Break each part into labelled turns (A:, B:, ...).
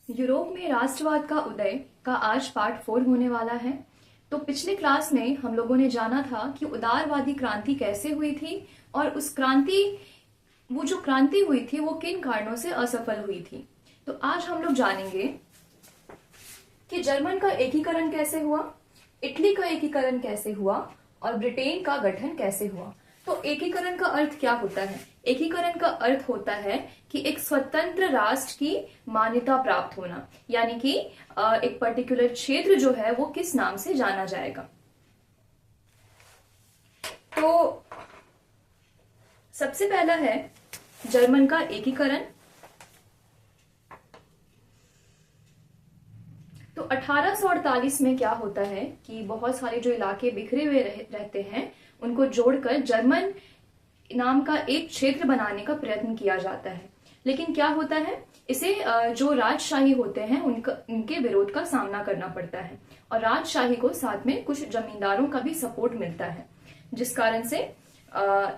A: Europe में राष्ट्रवाद का उदय का आज पार्ट 4 होने वाला है। तो पिछले क्लास में हम लोगों ने जाना था कि उदारवादी क्रांति कैसे हुई थी और वो जो क्रांति हुई थी वो किन कारणों से असफल हुई थी। तो आज हम लोग जानेंगे कि जर्मन का एकीकरण कैसे हुआ, इटली का एकीकरण कैसे हुआ और ब्रिटेन का गठन कैसे हुआ। तो एकीकरण का अर्थ क्या होता है? एकीकरण का अर्थ होता है कि एक स्वतंत्र राष्ट्र की मान्यता प्राप्त होना, यानी कि एक पर्टिकुलर क्षेत्र जो है वो किस नाम से जाना जाएगा। तो सबसे पहला है जर्मन का एकीकरण। तो 1848 में क्या होता है कि बहुत सारे जो इलाके बिखरे हुए रहते हैं उनको जोड़कर जर्मन नाम का एक क्षेत्र बनाने का प्रयत्न किया जाता है। लेकिन क्या होता है, इसे जो राजशाही होते हैं उनके विरोध का सामना करना पड़ता है और राजशाही को साथ में कुछ जमींदारों का भी सपोर्ट मिलता है, जिस कारण से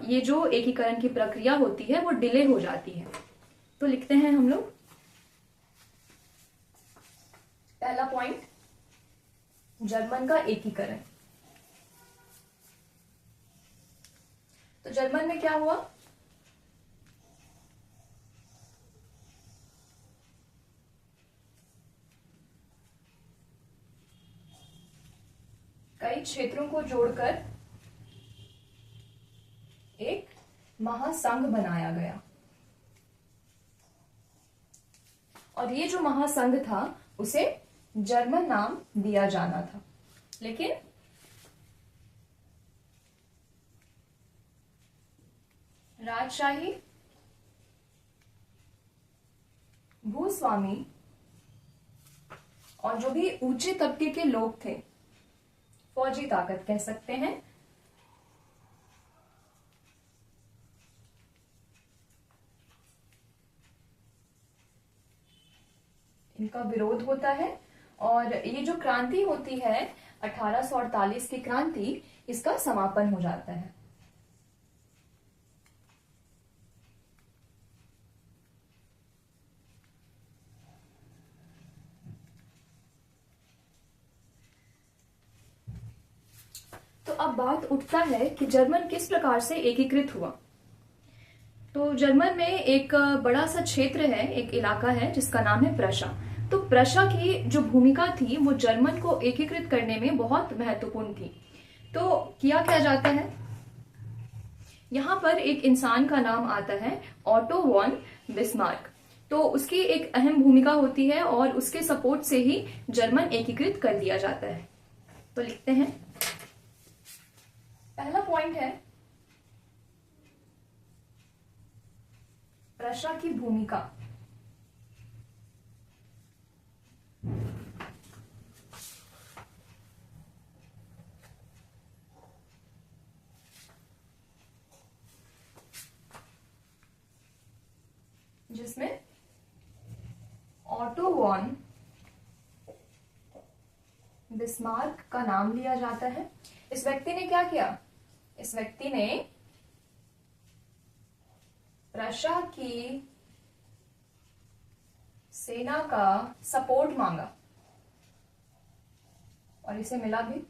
A: ये जो एकीकरण की प्रक्रिया होती है वो डिले हो जाती है। तो लिखते हैं हम लोग पहला पॉइंट, जर्मन का एकीकरण। तो जर्मन में क्या हुआ? कई क्षेत्रों को जोड़कर एक महासंघ बनाया गया और ये जो महासंघ था उसे जर्मन नाम दिया जाना था। लेकिन राजशाही, भूस्वामी और जो भी ऊंचे तबके के लोग थे, फौजी ताकत कह सकते हैं, इनका विरोध होता है और ये जो क्रांति होती है 1848 की क्रांति, इसका समापन हो जाता है। तो अब बात उठता है कि जर्मन किस प्रकार से एकीकृत हुआ। तो जर्मन में एक बड़ा सा क्षेत्र है, एक इलाका है जिसका नाम है प्रशा। तो प्रशा की जो भूमिका थी वो जर्मन को एकीकृत करने में बहुत महत्वपूर्ण थी। तो किया क्या जाता है, यहां पर एक इंसान का नाम आता है ऑटो वॉन बिस्मार्क। तो उसकी एक अहम भूमिका होती है और उसके सपोर्ट से ही जर्मन एकीकृत कर दिया जाता है। तो लिखते हैं पहला पॉइंट है प्रशा की भूमिका। जिसमें ऑटो वॉन बिस्मार्क का नाम लिया जाता है। इस व्यक्ति ने क्या किया? इस व्यक्ति ने प्रशा की सेना का सपोर्ट मांगा और इसे मिला भी।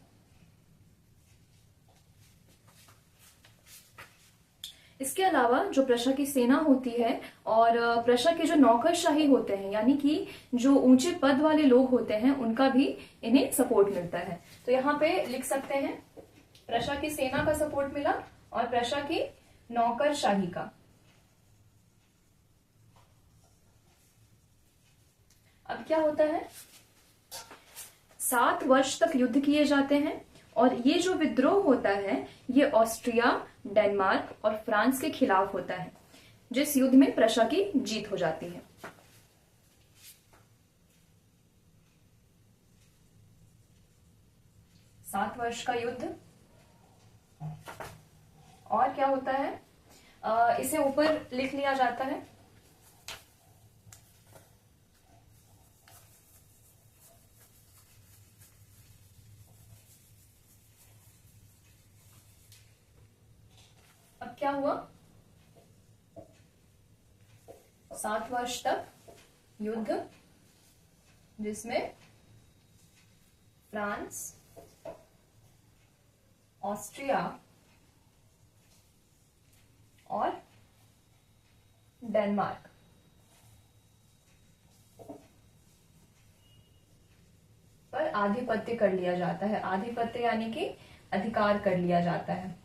A: इसके अलावा जो प्रशा की सेना होती है और प्रशा के जो नौकरशाही होते हैं, यानी कि जो ऊंचे पद वाले लोग होते हैं, उनका भी इन्हें सपोर्ट मिलता है। तो यहाँ पे लिख सकते हैं प्रशा की सेना का सपोर्ट मिला और प्रशा की नौकरशाही का। अब क्या होता है, 7 वर्ष तक युद्ध किए जाते हैं और ये जो विद्रोह होता है ये ऑस्ट्रिया, डेनमार्क और फ्रांस के खिलाफ होता है, जिस युद्ध में प्रशा की जीत हो जाती है। सात वर्ष का युद्ध। और क्या होता है, इसे ऊपर लिख लिया जाता है। अब क्या हुआ, 7 वर्ष तक युद्ध जिसमें फ्रांस, ऑस्ट्रिया और डेनमार्क पर आधिपत्य कर लिया जाता है। आधिपत्य यानी कि अधिकार कर लिया जाता है।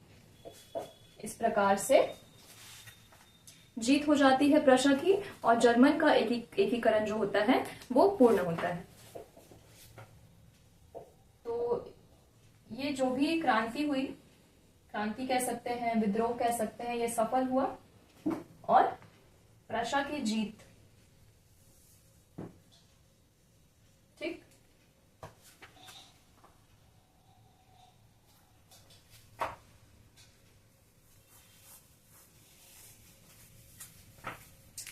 A: इस प्रकार से जीत हो जाती है प्रशा की और जर्मन का एकीकरण जो होता है वो पूर्ण होता है। तो ये जो भी क्रांति हुई, क्रांति कह सकते हैं, विद्रोह कह सकते हैं, ये सफल हुआ और प्रशा की जीत। ठीक।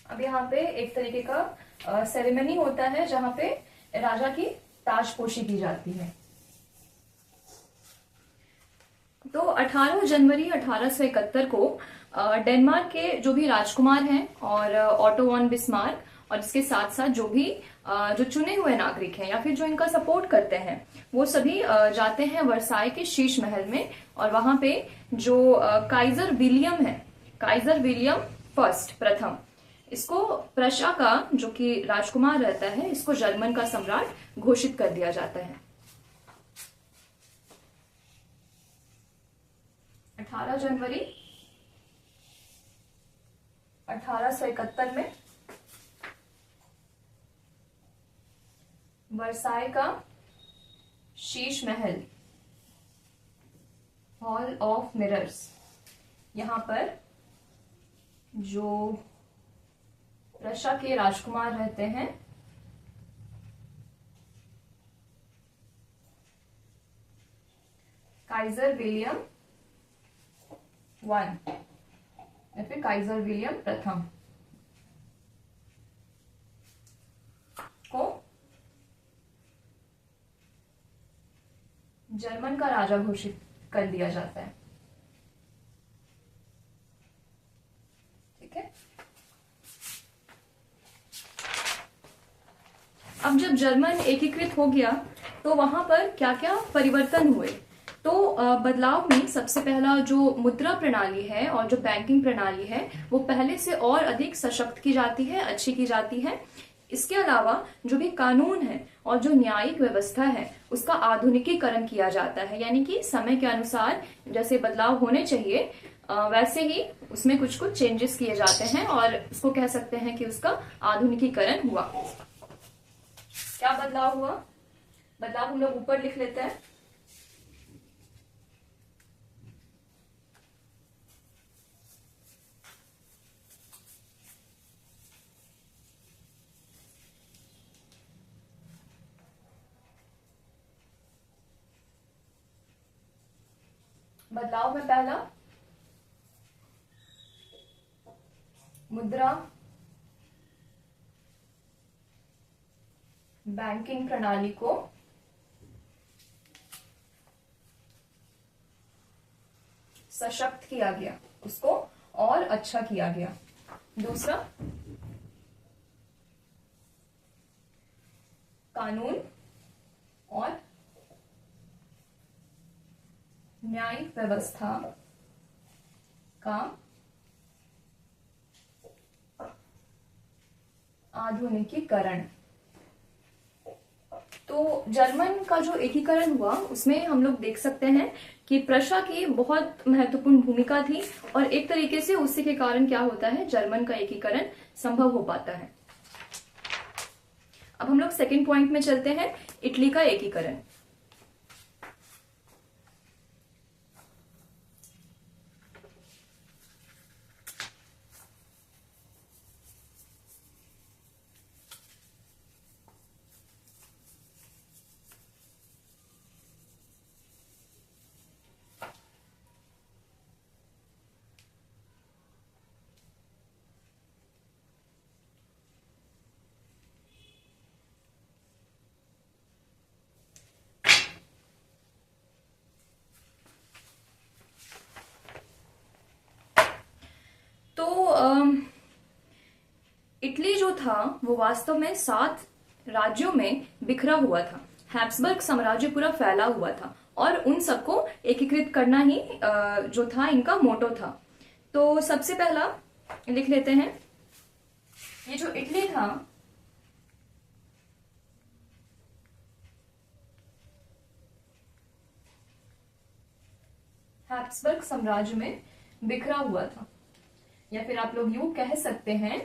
A: अब यहाँ पे एक तरीके का सेरेमनी होता है जहां पे राजा की ताजपोशी की जाती है। तो 18 जनवरी 1871 को डेनमार्क के जो भी राजकुमार हैं और ऑटो वॉन बिस्मार्क और इसके साथ साथ जो भी जो चुने हुए नागरिक हैं या फिर जो इनका सपोर्ट करते हैं वो सभी जाते हैं वर्साई के शीश महल में। और वहां पे जो काइजर विलियम है, काइजर विलियम फर्स्ट, प्रथम, इसको प्रशा का जो कि राजकुमार रहता है, इसको जर्मन का सम्राट घोषित कर दिया जाता है। 18 जनवरी 1871 में वर्साई का Sheesh Mahal, hall of mirrors, यहां पर जो रशिया के राजकुमार रहते हैं काइजर विलियम वन या फिर काइजर विलियम प्रथम को जर्मन का राजा घोषित कर दिया जाता है। ठीक है। अब जब जर्मन एकीकृत हो गया तो वहां पर क्या क्या परिवर्तन हुए। तो बदलाव में सबसे पहला जो मुद्रा प्रणाली है और जो बैंकिंग प्रणाली है वो पहले से और अधिक सशक्त की जाती है, अच्छी की जाती है। इसके अलावा जो भी कानून है और जो न्यायिक व्यवस्था है उसका आधुनिकीकरण किया जाता है, यानी कि समय के अनुसार जैसे बदलाव होने चाहिए वैसे ही उसमें कुछ कुछ चेंजेस किए जाते हैं और उसको कह सकते हैं कि उसका आधुनिकीकरण हुआ। क्या बदलाव हुआ? बदलाव हम लोग ऊपर लिख लेते हैं। बदलाव में पहला मुद्रा बैंकिंग प्रणाली को सशक्त किया गया, उसको और अच्छा किया गया। दूसरा कानून और न्यायिक व्यवस्था का आधुनिकीकरण। तो जर्मन का जो एकीकरण हुआ उसमें हम लोग देख सकते हैं कि प्रशा की बहुत महत्वपूर्ण भूमिका थी और एक तरीके से उसी के कारण क्या होता है, जर्मन का एकीकरण संभव हो पाता है। अब हम लोग सेकंड पॉइंट में चलते हैं, इटली का एकीकरण। इटली जो था वो वास्तव में 7 राज्यों में बिखरा हुआ था। हैब्सबर्ग साम्राज्य पूरा फैला हुआ था और उन सबको एकीकृत करना ही जो था इनका मोटो था। तो सबसे पहला लिख लेते हैं, ये जो इटली था हैब्सबर्ग साम्राज्य में बिखरा हुआ था, या फिर आप लोग यूं कह सकते हैं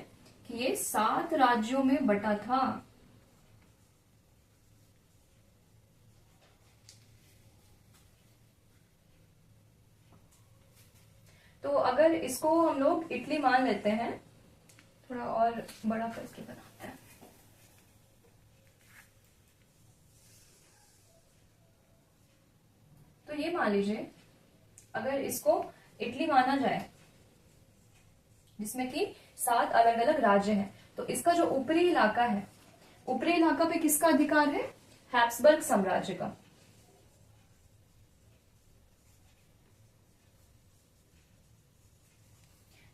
A: कि ये 7 राज्यों में बटा था। तो अगर इसको हम लोग इटली मान लेते हैं, थोड़ा और बड़ा करके बनाते हैं, तो ये मान लीजिए अगर इसको इटली माना जाए जिसमें कि 7 अलग अलग राज्य हैं, तो इसका जो ऊपरी इलाका है, ऊपरी इलाका पे किसका अधिकार है? हैब्सबर्ग साम्राज्य का।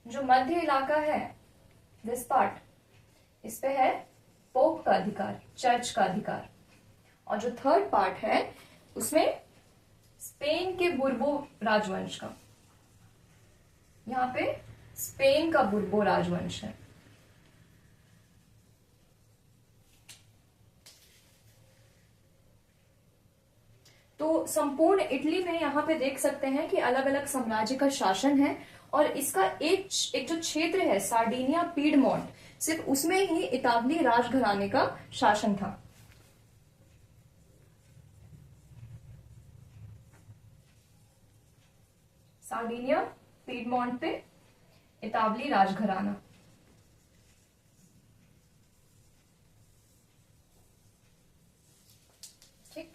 A: जो मध्य इलाका है, दिस पार्ट, इस पे है पोप का अधिकार, चर्च का अधिकार। और जो थर्ड पार्ट है उसमें स्पेन के बुर्बो राजवंश का, यहां पे स्पेन का बुर्बो राजवंश है। तो संपूर्ण इटली में यहां पे देख सकते हैं कि अलग अलग साम्राज्य का शासन है, और इसका एक जो क्षेत्र है सार्डिनिया पीडमोंट, सिर्फ उसमें ही इतावली राजघराने का शासन था। सार्डिनिया पीडमोंट पे इतावली राजघराना। ठीक,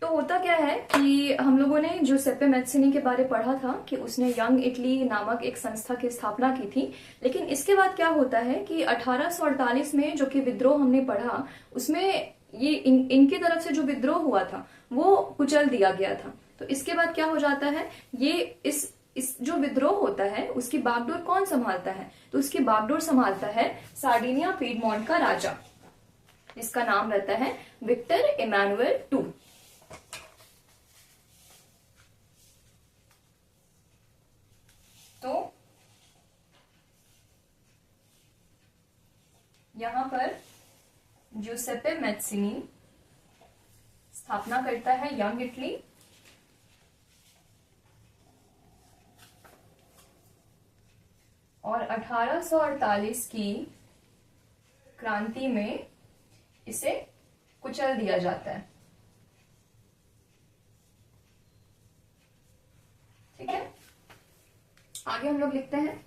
A: तो होता क्या है कि हम लोगों ने जूसेप्पे मैत्सिनी के बारे पढ़ा था कि उसने यंग इटली नामक एक संस्था की स्थापना की थी। लेकिन इसके बाद क्या होता है कि 1848 में जो कि विद्रोह हमने पढ़ा, उसमें ये इनकी तरफ से जो विद्रोह हुआ था वो कुचल दिया गया था। तो इसके बाद क्या हो जाता है, ये इस जो विद्रोह होता है उसकी बागडोर कौन संभालता है? तो उसकी बागडोर संभालता है सार्डिनिया पीडमोंट का राजा, जिसका नाम रहता है विक्टर इमैनुएल टू। तो यहां पर जूसेप्पे मैत्सिनी स्थापना करता है यंग इटली, और 1848 की क्रांति में इसे कुचल दिया जाता है। ठीक है, आगे हम लोग लिखते हैं,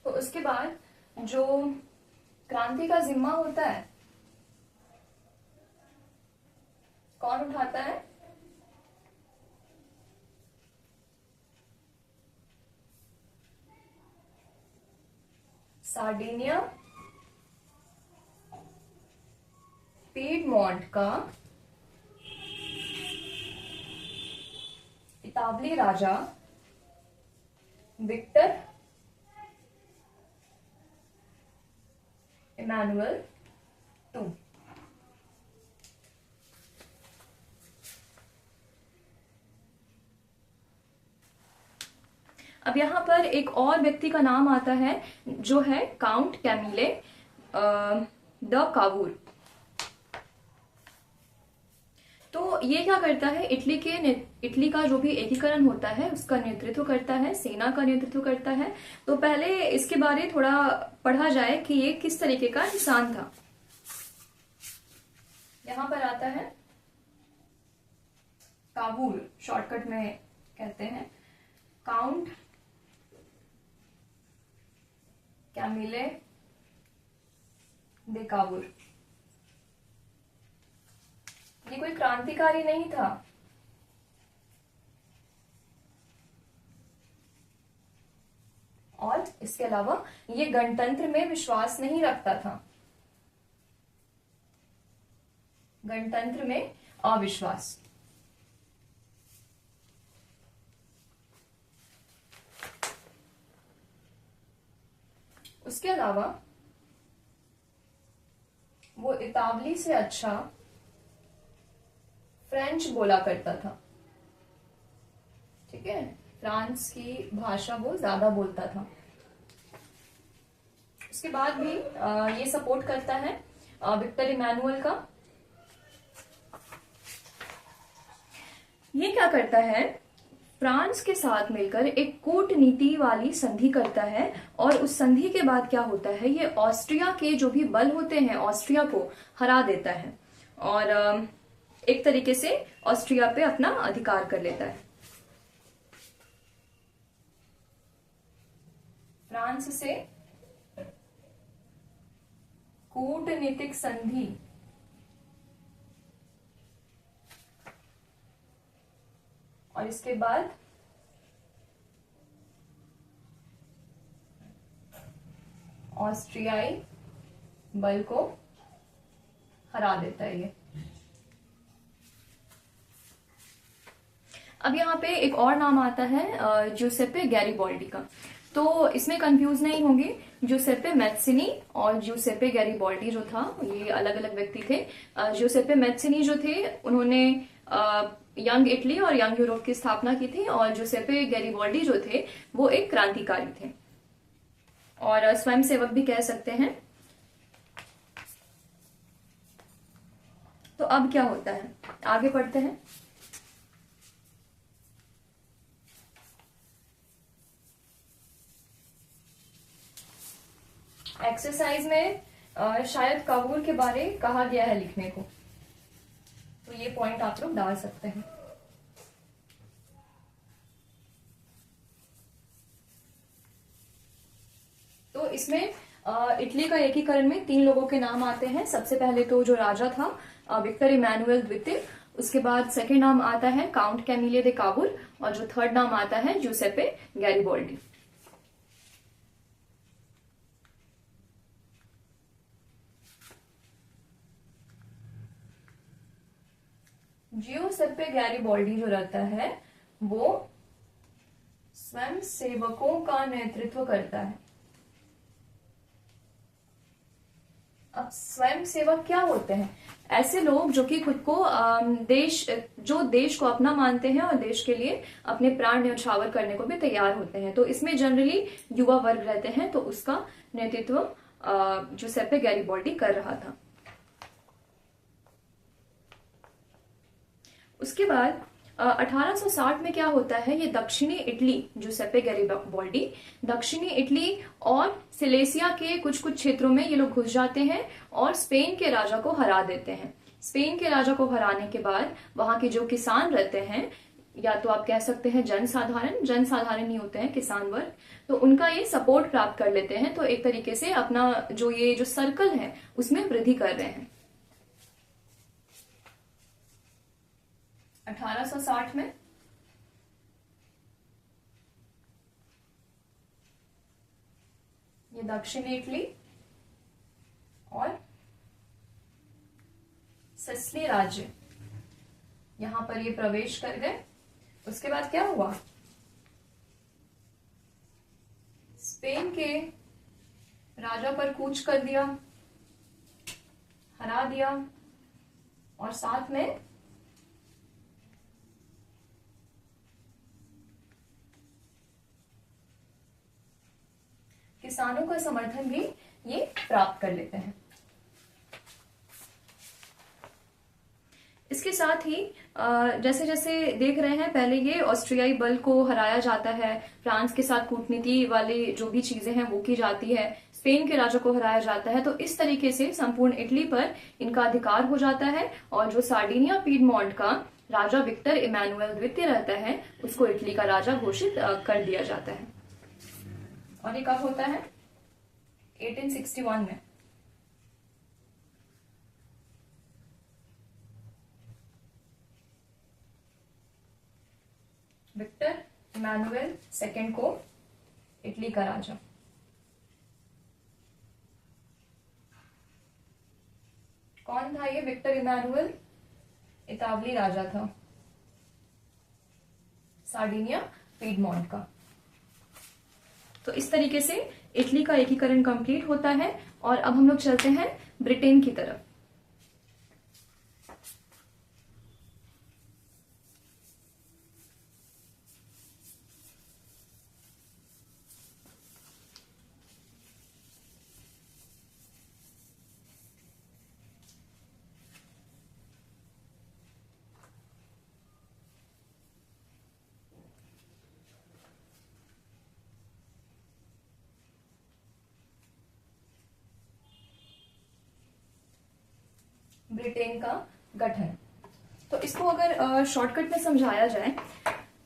A: तो उसके बाद जो क्रांति का जिम्मा होता है कौन उठाता है? सार्डिनिया पीडमोंट का इतावली राजा विक्टर इमैनुएल टू। अब यहां पर एक और व्यक्ति का नाम आता है जो है काउंट कैमिले द कावूर। तो ये क्या करता है, इटली का जो भी एकीकरण होता है उसका नेतृत्व करता है, सेना का नेतृत्व करता है। तो पहले इसके बारे थोड़ा पढ़ा जाए कि ये किस तरीके का इंसान था। यहां पर आता है कावूर, शॉर्टकट में कहते हैं काउंट कैमिले दे कावूर। ये कोई क्रांतिकारी नहीं था, और इसके अलावा ये गणतंत्र में विश्वास नहीं रखता था, गणतंत्र में अविश्वास। उसके अलावा वो इतावली से अच्छा फ्रेंच बोला करता था। ठीक है, फ्रांस की भाषा वो ज्यादा बोलता था। उसके बाद भी ये सपोर्ट करता है विक्टर इमैनुअल का। ये क्या करता है, फ्रांस के साथ मिलकर एक कूटनीति वाली संधि करता है, और उस संधि के बाद क्या होता है, ये ऑस्ट्रिया के जो भी बल होते हैं ऑस्ट्रिया को हरा देता है और एक तरीके से ऑस्ट्रिया पे अपना अधिकार कर लेता है। फ्रांस से कूटनीतिक संधि और इसके बाद ऑस्ट्रियाई बल को हरा देता है ये। अब यहाँ पे एक और नाम आता है जूसेप्पे गैरिबॉल्डी का, तो इसमें कंफ्यूज नहीं होंगे। जूसेप्पे मैत्सिनी और जूसेप्पे गैरिबॉल्डी जो था ये अलग अलग व्यक्ति थे। जूसेप्पे मैत्सिनी जो थे उन्होंने यंग इटली और यंग यूरोप की स्थापना की थी, और जूसेप्पे गैरिबॉल्डी जो थे वो एक क्रांतिकारी थे और स्वयंसेवक भी कह सकते हैं। तो अब क्या होता है, आगे पढ़ते हैं। एक्सरसाइज में शायद काबुल के बारे कहा गया है लिखने को, तो ये पॉइंट आप लोग डाल सकते हैं। तो इसमें इटली का एकीकरण में 3 लोगों के नाम आते हैं। सबसे पहले तो जो राजा था विक्टर इमैनुअल द्वितीय, उसके बाद सेकंड नाम आता है काउंट कैमिले दे काबुल, और जो थर्ड नाम आता है जूसेप्पे गैरिबॉल्डी। जूसेप्पे गैरिबॉल्डी जो रहता है वो स्वयं सेवकों का नेतृत्व करता है। अब स्वयं सेवक क्या होते हैं, ऐसे लोग जो कि खुद को देश को अपना मानते हैं और देश के लिए अपने प्राण न्यौछावर करने को भी तैयार होते हैं। तो इसमें जनरली युवा वर्ग रहते हैं, तो उसका नेतृत्व जूसेप्पे गैरिबॉल्डी कर रहा था। उसके बाद 1860 में क्या होता है, ये दक्षिणी इटली जूसेप्पे गैरिबॉल्डी दक्षिणी इटली और सिलेसिया के कुछ कुछ क्षेत्रों में ये लोग घुस जाते हैं और स्पेन के राजा को हरा देते हैं। स्पेन के राजा को हराने के बाद वहां के जो किसान रहते हैं, या तो आप कह सकते हैं जनसाधारण ही होते हैं किसान वर्ग, तो उनका ये सपोर्ट प्राप्त कर लेते हैं। तो एक तरीके से अपना ये जो सर्कल है उसमें वृद्धि कर रहे हैं। 1860 में ये दक्षिणी इटली और सिसिली राज्य यहां पर ये प्रवेश कर गए। उसके बाद क्या हुआ, स्पेन के राजा पर कूच कर दिया, हरा दिया, और साथ में किसानों का समर्थन भी ये प्राप्त कर लेते हैं। इसके साथ ही जैसे जैसे देख रहे हैं, पहले ये ऑस्ट्रियाई बल को हराया जाता है, फ्रांस के साथ कूटनीति वाली जो भी चीजें हैं वो की जाती है, स्पेन के राजा को हराया जाता है। तो इस तरीके से संपूर्ण इटली पर इनका अधिकार हो जाता है, और जो सार्डिनिया पीडमोंट का राजा विक्टर इमैनुअल द्वितीय रहता है उसको इटली का राजा घोषित कर दिया जाता है। और ये कब होता है, 1861 में। विक्टर इमैनुअल सेकेंड को इटली का राजा। कौन था ये? विक्टर इमैनुअल, इतावली राजा था सार्डिनिया पीडमोंट का। तो इस तरीके से इटली का एकीकरण कंप्लीट होता है और अब हम लोग चलते हैं ब्रिटेन की तरफ। ब्रिटेन का गठन। तो इसको अगर शॉर्टकट में समझाया जाए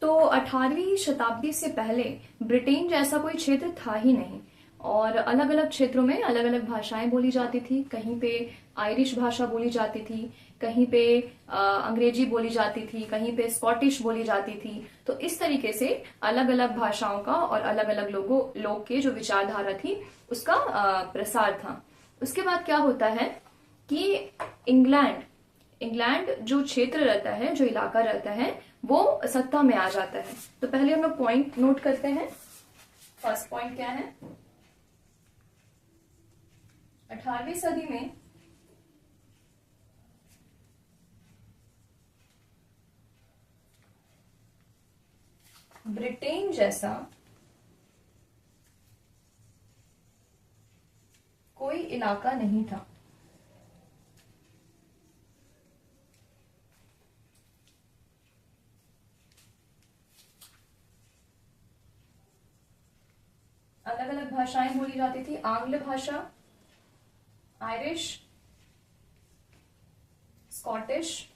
A: तो 18वीं शताब्दी से पहले ब्रिटेन जैसा कोई क्षेत्र था ही नहीं और अलग अलग क्षेत्रों में अलग अलग भाषाएं बोली जाती थी। कहीं पे आयरिश भाषा बोली जाती थी, कहीं पे अंग्रेजी बोली जाती थी, कहीं पे स्कॉटिश बोली जाती थी। तो इस तरीके से अलग अलग भाषाओं का और अलग अलग लोग के जो विचारधारा थी उसका प्रसार था। उसके बाद क्या होता है कि इंग्लैंड जो क्षेत्र रहता है, जो इलाका रहता है, वो सत्ता में आ जाता है। तो पहले हम लोग पॉइंट नोट करते हैं। फर्स्ट पॉइंट क्या है? 18वीं सदी में ब्रिटेन जैसा कोई इलाका नहीं था। अलग अलग भाषाएं बोली जाती थी। आंग्ल भाषा, आयरिश, स्कॉटिश,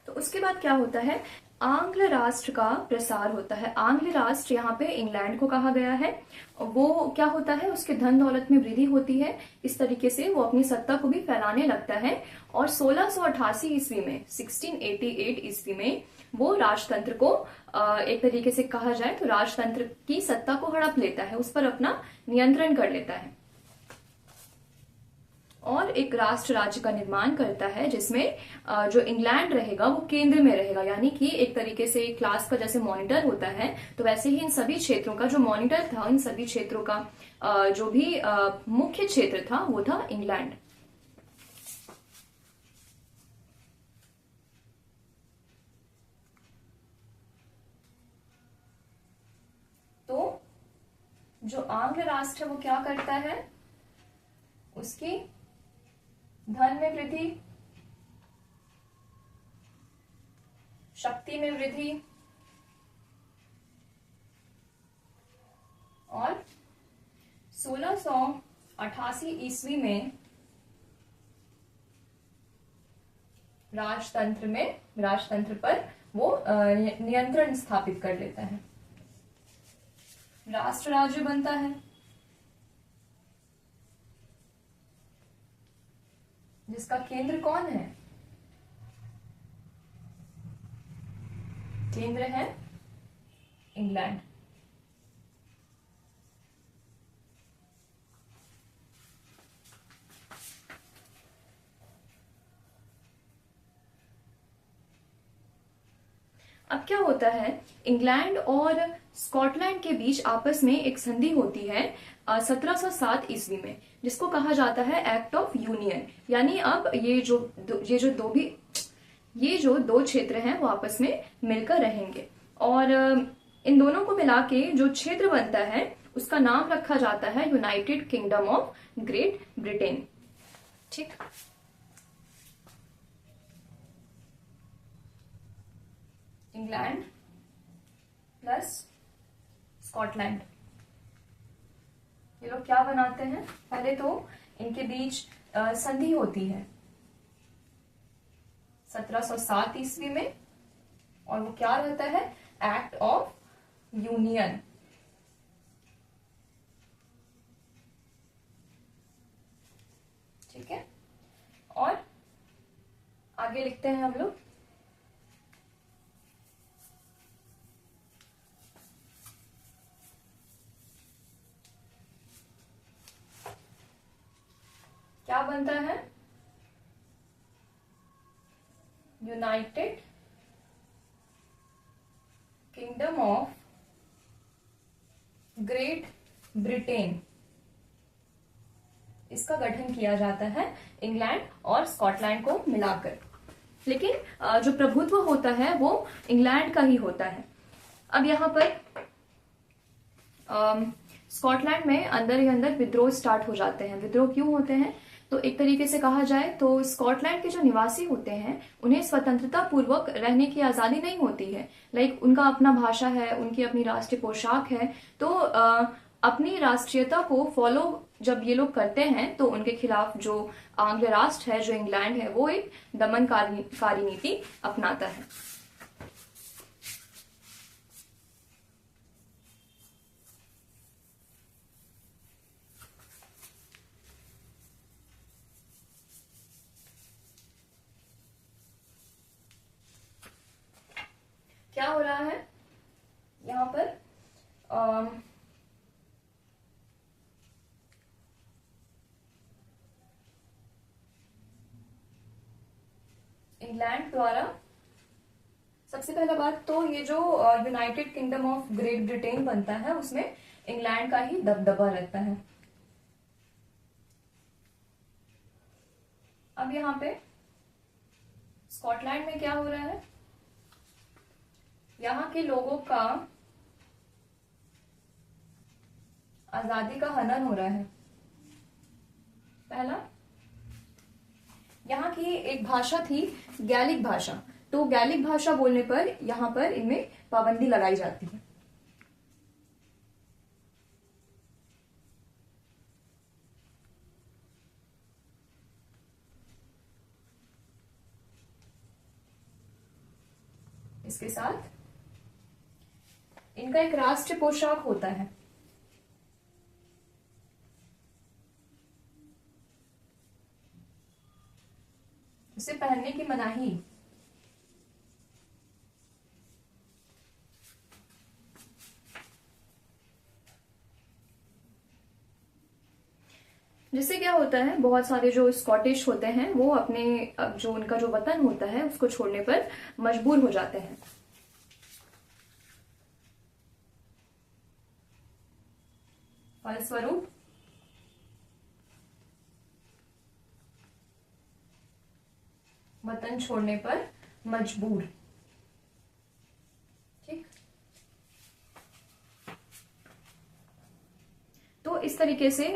A: तो उसके बाद क्या होता है? आंग्ल राष्ट्र का प्रसार होता है। आंग्ल राष्ट्र यहाँ पे इंग्लैंड को कहा गया है। वो क्या होता है? उसके धन दौलत में वृद्धि होती है। इस तरीके से वो अपनी सत्ता को भी फैलाने लगता है और 1688 ईस्वी में 1688 ईस्वी में वो राजतंत्र को एक तरीके से कहा जाए तो राजतंत्र की सत्ता को हड़प लेता है, उस पर अपना नियंत्रण कर लेता है और एक राष्ट्र राज्य का निर्माण करता है जिसमें जो इंग्लैंड रहेगा वो केंद्र में रहेगा। यानी कि एक तरीके से क्लास का जैसे मॉनिटर होता है तो वैसे ही इन सभी क्षेत्रों का जो मॉनिटर था, इन सभी क्षेत्रों का जो भी मुख्य क्षेत्र था वो था इंग्लैंड। तो जो आंग्ल राष्ट्र है वो क्या करता है? उसकी धन में वृद्धि, शक्ति में वृद्धि और 1688 ईस्वी में राजतंत्र पर वो नियंत्रण स्थापित कर लेता है, राष्ट्र राज्य बनता है जिसका केंद्र कौन है? केंद्र है इंग्लैंड। अब क्या होता है? इंग्लैंड और स्कॉटलैंड के बीच आपस में एक संधि होती है 1707 ईस्वी में, जिसको कहा जाता है एक्ट ऑफ यूनियन। यानी अब ये जो दो क्षेत्र हैं वो आपस में मिलकर रहेंगे और इन दोनों को मिला के जो क्षेत्र बनता है उसका नाम रखा जाता है United kingdom of great Britain. ठीक, इंग्लैंड प्लस स्कॉटलैंड, ये लोग क्या बनाते हैं? पहले तो इनके बीच संधि होती है 1707 ईस्वी में और वो क्या रहता है? Act of union. आगे लिखते हैं हम लोग। क्या बनता है? United kingdom of great Britain, इसका गठन किया जाता है इंग्लैंड और स्कॉटलैंड को मिलाकर। लेकिन जो प्रभुत्व होता है वो इंग्लैंड का ही होता है। अब यहाँ पर स्कॉटलैंड में अंदर ही अंदर विद्रोह स्टार्ट हो जाते हैं। विद्रोह क्यों होते हैं? तो एक तरीके से कहा जाए तो स्कॉटलैंड के जो निवासी होते हैं उन्हें स्वतंत्रता पूर्वक रहने की आजादी नहीं होती है। लाइक उनका अपना भाषा है, उनकी अपनी राष्ट्रीय पोशाक है, तो अपनी राष्ट्रीयता को फॉलो जब ये लोग करते हैं तो उनके खिलाफ जो आंग्ल राष्ट्र है, जो इंग्लैंड है, वो एक दमनकारी नीति अपनाता है। क्या हो रहा है यहाँ पर? इंग्लैंड द्वारा सबसे पहला बात तो ये जो United kingdom of great Britain बनता है उसमें इंग्लैंड का ही दबदबा रहता है। अब यहाँ पे स्कॉटलैंड में क्या हो रहा है? यहाँ के लोगों का आजादी का हनन हो रहा है। पहला, यहाँ की एक भाषा थी गैलिक भाषा, तो गैलिक भाषा बोलने पर यहाँ पर इनमें पाबंदी लगाई जाती है। इसके साथ इनका एक राष्ट्रीय पोशाक होता है। उसे पहनने की मनाही। जिससे क्या होता है, बहुत सारे जो स्कॉटिश होते हैं वो अपने जो उनका जो वतन होता है उसको छोड़ने पर मजबूर हो जाते हैं। फलस्वरूप वतन छोड़ने पर मजबूर। ठीक, तो इस तरीके से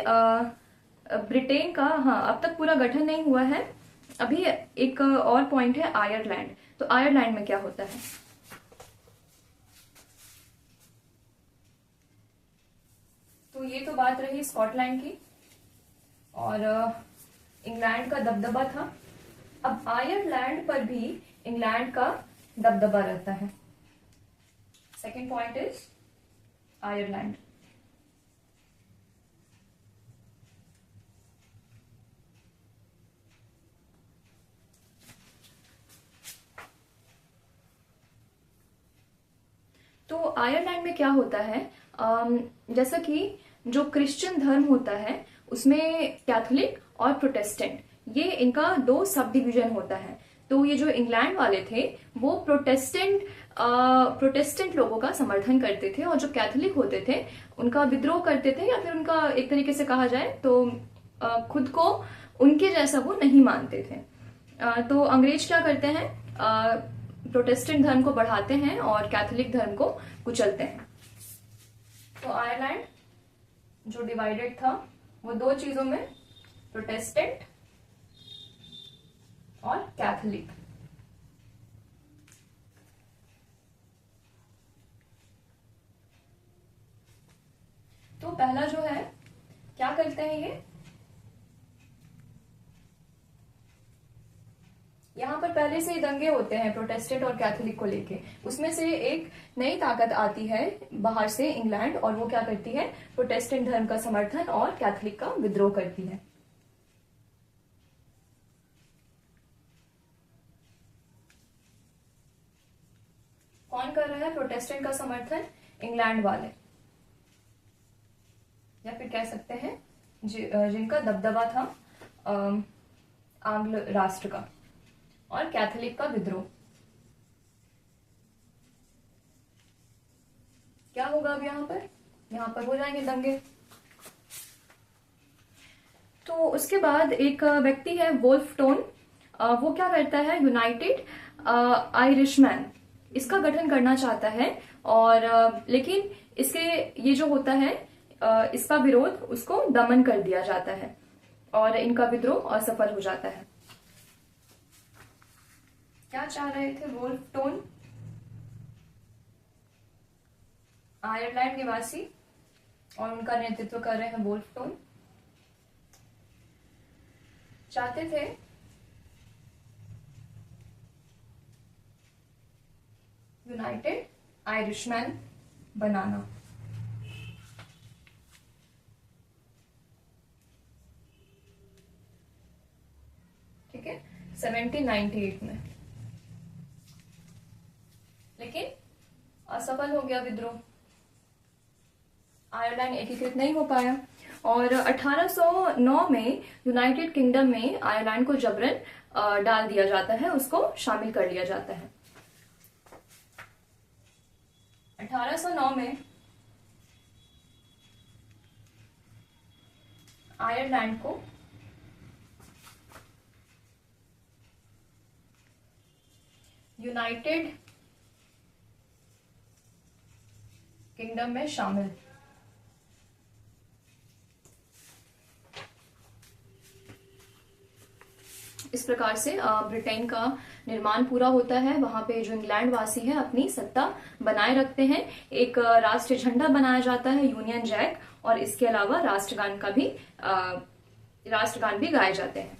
A: ब्रिटेन का, हाँ, अब तक पूरा गठन नहीं हुआ है। अभी एक और पॉइंट है आयरलैंड। तो आयरलैंड में क्या होता है? तो ये तो बात रही स्कॉटलैंड की और इंग्लैंड का दबदबा था। अब आयरलैंड पर भी इंग्लैंड का दबदबा रहता है। Second point is Ireland. तो आयरलैंड में क्या होता है, जैसा कि जो क्रिश्चियन धर्म होता है उसमें कैथोलिक और प्रोटेस्टेंट, ये इनका दो सब डिवीजन होता है। तो ये जो इंग्लैंड वाले थे वो प्रोटेस्टेंट लोगों का समर्थन करते थे और जो कैथोलिक होते थे उनका विद्रोह करते थे, या फिर उनका एक तरीके से कहा जाए तो खुद को उनके जैसा वो नहीं मानते थे। तो अंग्रेज क्या करते हैं, प्रोटेस्टेंट धर्म को बढ़ाते हैं और कैथोलिक धर्म को कुचलते हैं। तो आयरलैंड जो डिवाइडेड था वो दो चीजों में, प्रोटेस्टेंट और कैथोलिक। तो पहला जो है, क्या करते हैं ये, यहाँ पर पहले से ही दंगे होते हैं प्रोटेस्टेंट और कैथोलिक को लेके। उसमें से एक नई ताकत आती है बाहर से, इंग्लैंड, और वो क्या करती है, प्रोटेस्टेंट धर्म का समर्थन और कैथोलिक का विद्रोह करती है। है प्रोटेस्टेंट का समर्थन इंग्लैंड वाले, या फिर कह सकते हैं जिनका दबदबा था आंग्ल राष्ट्र का, और कैथोलिक का विद्रोह। क्या होगा अब यहाँ पर हो जाएंगे दंगे। तो उसके बाद एक व्यक्ति है वोल्फ टोन, वो क्या करता है, यूनाइटेड आयरिशमैन इसका गठन करना चाहता है, और लेकिन इसके ये जो होता है इसका विरोध, उसको दमन कर दिया जाता है और इनका विद्रोह असफल हो जाता है। क्या चाह रहे थे वोल्फ टोन? आयरलैंड निवासी, और उनका नेतृत्व कर रहे हैं वोल्फ टोन, चाहते थे यूनाइटेड आयरिशमैन बनाना। ठीक है, 1798 में, लेकिन असफल हो गया विद्रोह, आयरलैंड एकीकृत नहीं हो पाया, और 1809 में यूनाइटेड किंगडम में आयरलैंड को जबरन डाल दिया जाता है, उसको शामिल कर लिया जाता है। 1809 में आयरलैंड को यूनाइटेड किंगडम में शामिल। इस प्रकार से ब्रिटेन का निर्माण पूरा होता है। वहां पे जो इंग्लैंड वासी है अपनी सत्ता बनाए रखते हैं। एक राष्ट्रीय झंडा बनाया जाता है, यूनियन जैक, और इसके अलावा राष्ट्रगान भी गाए जाते हैं।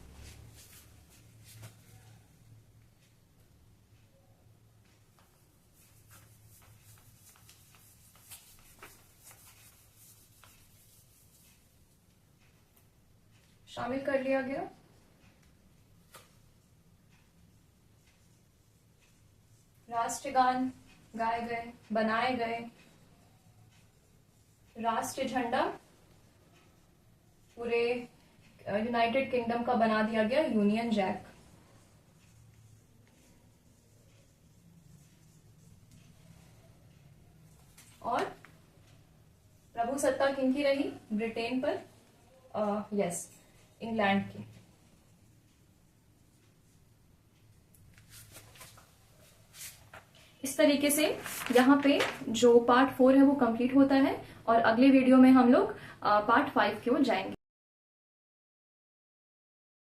A: शामिल कर लिया गया। राष्ट्रगान गाए गए, बनाए गए, राष्ट्रीय झंडा पूरे यूनाइटेड किंगडम का बना दिया गया, यूनियन जैक। और प्रभुसत्ता किनकी रही ब्रिटेन पर? यस, इंग्लैंड की। इस तरीके से यहाँ पे जो पार्ट 4 है वो कंप्लीट होता है, और अगले वीडियो में हम लोग पार्ट 5 की ओर जाएंगे।